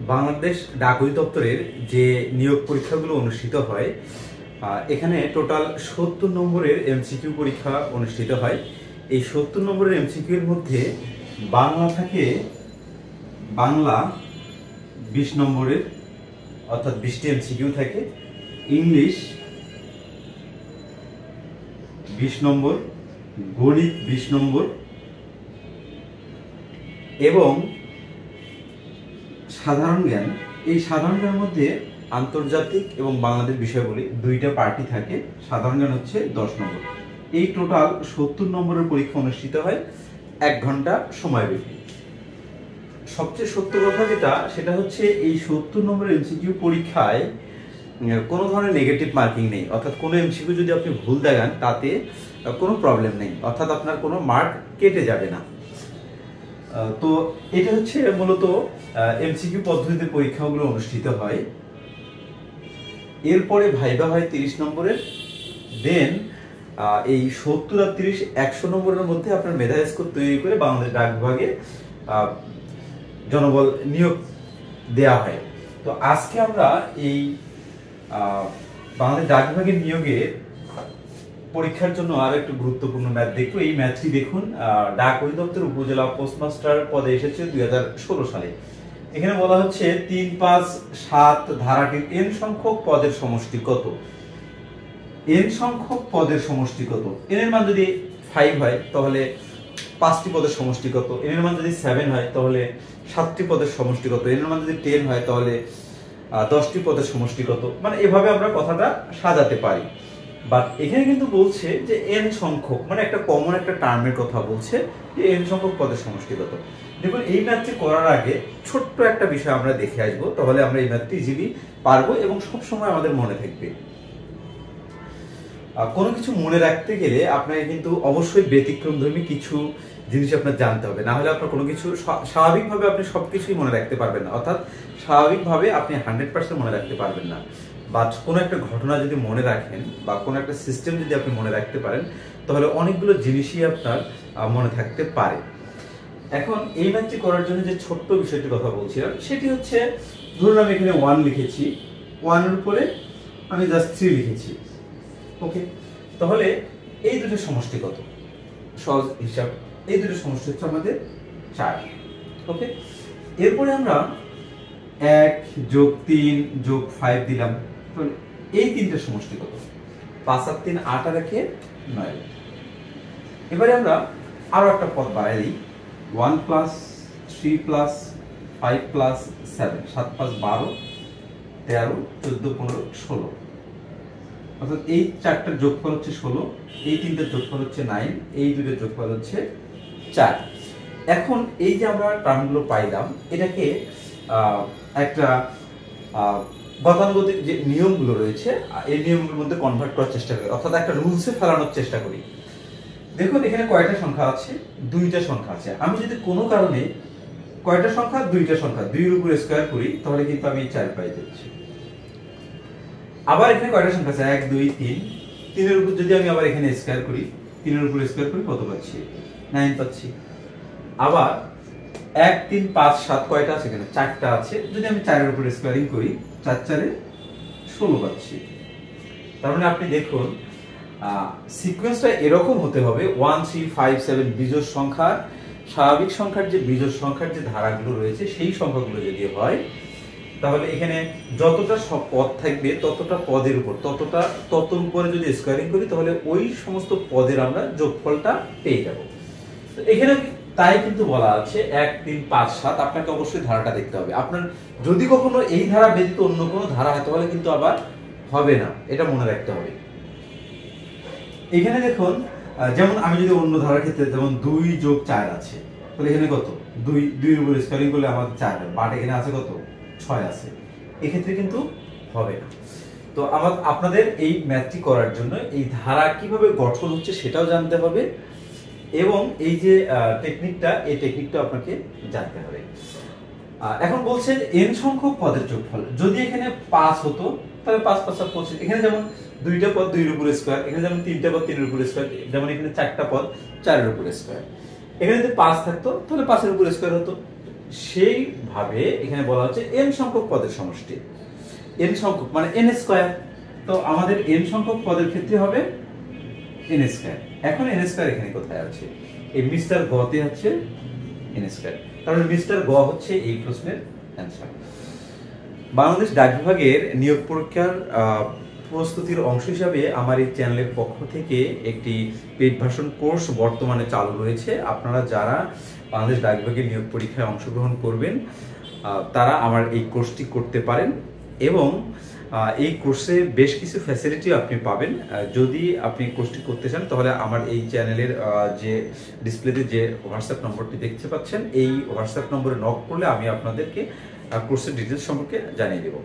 বাংলাদেশ ডাক অধিদপ্তরের যে নিয়োগ পরীক্ষাগুলো অনুষ্ঠিত হয়, এখানে টোটাল ৭০ নম্বরের এমসিকিউ পরীক্ষা অনুষ্ঠিত হয়। এই ৭০ নম্বরের এমসিকিউ এর মধ্যে বাংলা থাকে, বাংলা ২০ নম্বরের, অর্থাৎ ২০টি এমসিকিউ থাকে। ইংলিশ ২০ নম্বর, গণিত ২০ নম্বর এবং সাধারণ জ্ঞান। এই সাধারণ জ্ঞানের মধ্যে আন্তর্জাতিক এবং বাংলাদেশ বিষয়গুলি দুইটা পার্টি থাকে। সাধারণ জ্ঞান হচ্ছে 10 নম্বর। এই টোটাল ৭০ নম্বরের পরীক্ষা অনুষ্ঠিত হয় 1 ঘন্টা সময়ব্যাপী। সবচেয়ে সত্য কথা যেটা, সেটা হচ্ছে এই ৭০ নম্বরের এমসিকিউ পরীক্ষায় কোনো ধরনের নেগেটিভ মার্কিং নেই, অর্থাৎ কোনো এমসিকিউ যদি আপনি ভুল দেখান তাতে কোনো প্রবলেম নেই, অর্থাৎ আপনার কোনো মার্ক কেটে যাবে না। তো এটা হচ্ছে মূলত এমসিকিউ পদ্ধতিতে পরীক্ষাগুলো অনুষ্ঠিত হয়। এরপরে ভাইবা হয় 30 নম্বরের। দেন এই 70 আর 30 100 নম্বরের মধ্যে আপনার মেধা স্কোর তৈরি করে বাংলাদেশ ডাক বিভাগে জনবল নিয়োগ দেয়া হয়। তো আজকে আমরা এই বাংলাদেশ ডাক বিভাগের নিয়োগের পরীক্ষার জন্য আরো একটু গুরুত্বপূর্ণ ম্যাথ দেখবো। এই ম্যাথটি দেখুন, ডাক অধিদপ্তর উপজেলা পোস্টমাস্টার পদে এসেছে 2016 সালে। এখানে বলা হচ্ছে 3, 5, 7 ধারাটির n সংখ্যক পদের সমষ্টি কত? n সংখ্যক পদের সমষ্টি কত? n এর মান যদি 5 হয় তাহলে 5টি পদের সমষ্টি কত? n এর মান যদি 7 হয় তাহলে 7টি পদের সমষ্টি কত? n এর মান যদি 10 হয় তাহলে 10টি পদের সমষ্টি কত? মানে এভাবে আমরা কথাটা সাজাতে পারি। বাট এখানে কিন্তু বলছে যে n সংখ্যক, মানে একটা কমন একটা টার্মের কথা বলছে যে n সংখ্যক পদের সমষ্টি কত। দেখুন, এই ম্যাথটি করার আগে ছোট্ট একটা বিষয় আমরা দেখে আসবো, তাহলে আমরা এই ম্যাথটি ইজিলি পারবো এবং সব সময় আমাদের মনে থাকবে। কোনো কিছু মনে রাখতে গেলে আপনাকে কিন্তু অবশ্যই ব্যতিক্রমধর্মী কিছু জিনিস আপনার জানতে হবে, না হলে আপনার কোনো কিছু স্বাভাবিকভাবে আপনি সবকিছুই মনে রাখতে পারবেন না, অর্থাৎ স্বাভাবিকভাবে আপনি 100% মনে রাখতে পারবেন না। বাট কোনো একটা ঘটনা যদি মনে রাখেন বা কোনো একটা সিস্টেম যদি আপনি মনে রাখতে পারেন, তাহলে অনেকগুলো জিনিসই আপনার মনে থাকতে পারে। এখন এই ম্যাথটি করার জন্য যে ছোট্ট বিষয়টির কথা বলছিলাম, সেটি হচ্ছে, ধরুন আমি এখানে 1 লিখেছি, 1 এর উপরে আমি জাস্ট 3 লিখেছি। ওকে, তাহলে এই দুটো সমষ্টি কত? সহজ হিসাব, এই দুটো সমষ্টি হচ্ছে আমাদের 4। ওকে, এরপরে আমরা 1 + 3 + 5 দিলাম, তাহলে এই তিনটে সমষ্টি কত? 5 আর 3 8 আর 1 9। এবারে আমরা আরো একটা পদ বাড়াই দিই, 1 + 3 + 5 + 7, 7 + 12 13 14 15 16, অর্থাৎ এই চারটার যোগফল হচ্ছে 16, এই তিনটার যোগফল হচ্ছে 9, এই দুটোর যোগফল হচ্ছে 4। এখন এই যে আমরা টার্মগুলো পাইলাম, এটাকে একটা গতানুগতিক যে নিয়মগুলো রয়েছে এই নিয়মগুলোর মধ্যে কনভার্ট করার চেষ্টা করি, অর্থাৎ একটা রুলসে ফেলানোর চেষ্টা করি। দেখুন এখানে কয়টা সংখ্যা আছে? 2টা সংখ্যা আছে। আমি যদি কোনো কারণে কয়টা সংখ্যা? 2টা সংখ্যা 2 এর উপর স্কয়ার করি, তাহলে কিন্তু আমি 4 পাই যাচ্ছি। আবার এখানে কয়টা সংখ্যা আছে? 1 2 3, 3 এর উপর যদি আমি আবার এখানে স্কয়ার করি, 3 এর উপর স্কয়ার করি, কত পাচ্ছি? 9 পাচ্ছি। আবার 1 3 5 7 কয়টা আছে? এখানে 4টা আছে। যদি আমি 4 এর উপর স্কয়ারিং করি, 4 4 এ 16 পাচ্ছি। তার মানে আপনি দেখুন সিকোয়েন্সটা এরকম হতে হবে, 1 3 5 7 বিজোড় সংখ্যার, স্বাভাবিক সংখ্যার যে বিজোড় সংখ্যার যে ধারাগুলো রয়েছে সেই সংখ্যাগুলো যদি হয়, তাহলে এখানে যতটা পদ থাকবে ততটা পদের উপর তত উপরে যদি স্কয়ারিং করি, তাহলে ওই সমস্ত পদের আমরা যোগফলটা পেয়ে যাব। তো এখানে তাই কিন্তু বলা আছে 1 3 5 7, আপনাকে অবশ্যই ধারাটা দেখতে হবে। আপনার যদি কখনো এই ধারা ব্যতীত অন্য কোনো ধারা হয় তাহলে কিন্তু আবার হবে না, এটা মনে রাখতে হবে। এখানে দেখুন, যেমন আমি যদি অন্য ধারার ক্ষেত্রে যেমন 2 + 4 আছে, তাহলে এখানে কত? 2 2 এর উপর স্কয়ারিং করলে আমাদের 4 হবে, বাট এখানে আছে কত? 6 আছে। এক্ষেত্রে কিন্তু হবে না। তো আপনাদের এই ম্যাথটি করার জন্য এই ধারা কিভাবে গঠন হচ্ছে সেটাও জানতে হবে, এবং এই যে টেকনিকটা, এই টেকনিকটা আপনাকে জানতে হবে। এখন বলছেন n সংখ্যক পদের যোগফল। যদি এখানে 5 হতো তাহলে 5 5 25। এখানে যেমন 2টা পদ 2 এর উপর স্কয়ার, এখানে যেমন 3টা পদ 3 এর উপর স্কয়ার, যেমন এখানে 4টা পদ 4 এর উপর স্কয়ার। এখানে যদি 5 থাকতো তাহলে 5 এর উপর স্কয়ার হতো, সেইভাবে এখানে বলা হচ্ছে n সংখ্যক পদের সমষ্টি। n সংখ্যক মানে n স্কয়ার। তো আমাদের n সংখ্যক পদের ক্ষেত্রে হবে n স্কয়ার। এখন n স্কয়ার এখানে কোথায় আছে? এই মিস্টার গতে হচ্ছে n স্কয়ার। কারণ মিস্টার গ হচ্ছে এই প্রশ্নের অ্যানসার। বাংলাদেশ ডাক বিভাগের নিয়োগ পরীক্ষার প্রস্তুতির অংশ হিসাবে আমার এই চ্যানেলের পক্ষ থেকে একটি পেইড ভার্সন কোর্স বর্তমানে চালু রয়েছে। আপনারা যারা বাংলাদেশ ডাক বিভাগের নিয়োগ পরীক্ষায় অংশগ্রহণ করবেন তারা আমার এই কোর্সটি করতে পারেন এবং এই কোর্সে বেশ কিছু ফ্যাসিলিটিও আপনি পাবেন। যদি আপনি কোর্সটি করতে চান তাহলে আমার এই চ্যানেলের যে ডিসপ্লেতে যে হোয়াটসঅ্যাপ নম্বরটি দেখতে পাচ্ছেন এই হোয়াটসঅ্যাপ নম্বরে নক করলে আমি আপনাদেরকে কোর্সের ডিটেলস সম্পর্কে জানিয়ে দেব।